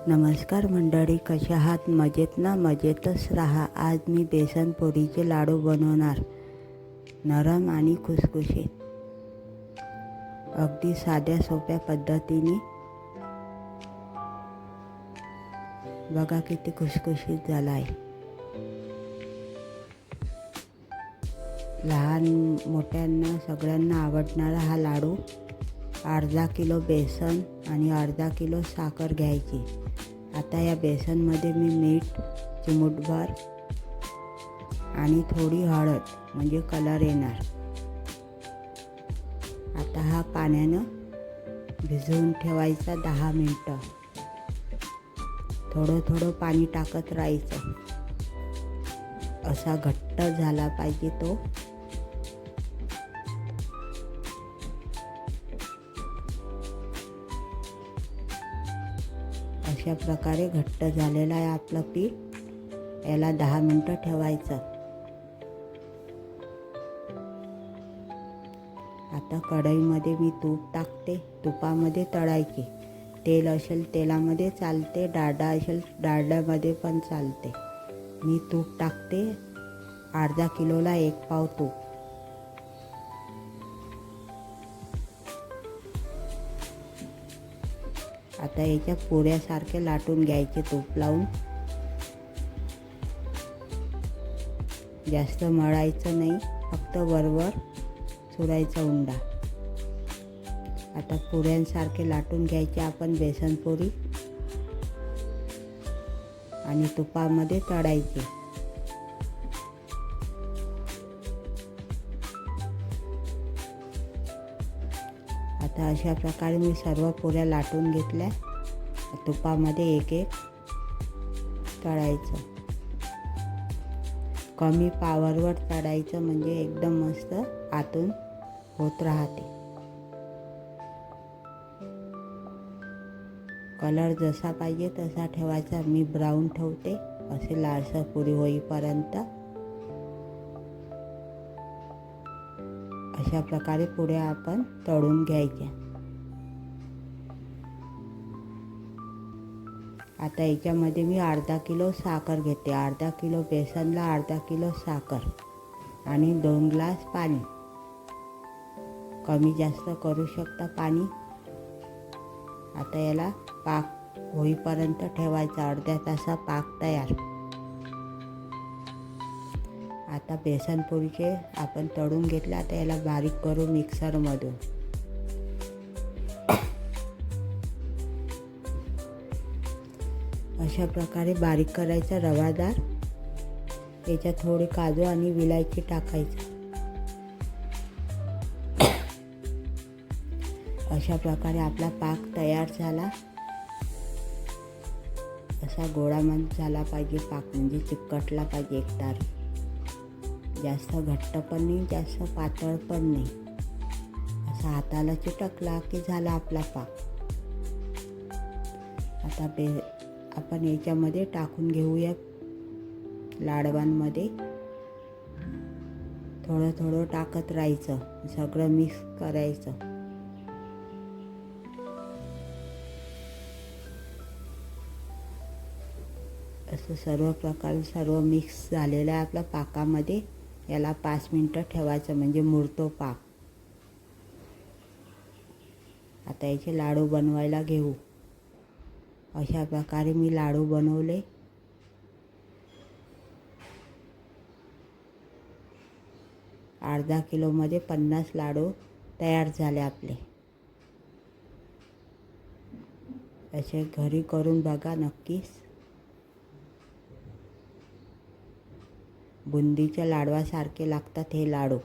नमस्कार मंडळी, कशा आहात? मजेत ना? मजेतच राहा. आज मी बेसन पोळीचे लाडू बनवणार, नरम आणि खुसखुशीत, अगदी साध्या सोप्या पद्धतीने. बघा किती खुसखुशीत झाला आहे. लहान मोठ्यांना सगळ्यांना आवडणारा हा लाडू. अर्धा किलो बेसन आणि अर्धा किलो साखर घ्यायची. आता या बेसनमध्ये मी मीठ चिमूटभर आणि थोडी हळद म्हणजे कलर येणार. आता हा पाण्यानं भिजवून ठेवायचा 10 मिनटं. थोडं थोडं पाणी टाकत राहायचं. असा घट्ट झाला पाहिजे तो. अशा प्रकारे घट्ट झालेला आहे आपलं पीठ. याला 10 मिनटं ठेवायचं. आता कढईमध्ये मी तूप टाकते. तुपामध्ये तळायचे. तेल असेल तेलामध्ये चालते, डाळडा असेल डाळड्यामध्ये पण चालते. मी तूप टाकते. अर्धा किलोला 1 पाव तूप. आता याच्या पुऱ्यासारखे लाटून घ्यायचे तूप लावून. जास्त मळायचं नाही, फक्त वरवर चुरायचा उंडा. आता पुऱ्यांसारखे लाटून घ्यायचे आपण बेसन पोळी आणि तुपामध्ये तळायचे. आता अशा प्रकारे मी सर्व पुऱ्या लाटून घेतल्या. तुपामध्ये एक एक तळायचं. कमी पावरवर तळायचं म्हणजे एकदम मस्त आतून होत राहते. कलर जसा पाहिजे तसा ठेवायचा. मी ब्राऊन ठेवते, असे लालसर पुरी होईपर्यंत. अशा प्रकारे पुऱ्या आपण तळून घ्यायच्या. आता याच्यामध्ये मी अर्धा किलो साखर घेते. अर्धा किलो बेसनला अर्धा किलो साखर आणि 2 ग्लास पाणी. कमी जास्त करू शकता पाणी. आता याला पाक होईपर्यंत ठेवायचा. अर्ध्या तासा पाक तयार. आता बेसन पोळीचे आपण तळून घेतले. आता याला बारीक करू मिक्सरमधून. अशा प्रकारे बारीक करायचा रवादार. याच्यात थोडी काजू आणि विलायची टाकायचं. अशा प्रकारे आपला पाक तयार झाला. असा गोळामंद झाला पाहिजे पाक, म्हणजे चिकटला पाहिजे एकतारी. जास्त घट्ट पण नाही, जास्त पातळ पण नाही. असा हाताला चिटकला की झाला आपला पाक. आता आपण याच्यामध्ये टाकून घेऊया लाडवांमध्ये. थोडं थोडं टाकत राहायचं. सगळं मिक्स करायचं. असं सर्व मिक्स झालेलं आहे आपल्या पाकामध्ये. याला 5 मिनटं ठेवायचं म्हणजे मुरतो पाक. आता याचे लाडू बनवायला घेऊ. अशा प्रकारे मी लाडू बनवले. अर्धा किलोमध्ये 50 लाडू तयार झाले आपले. असे घरी करून बघा नक्कीच. बुंदीच्या लाडवासारखे लागतात हे लाडू.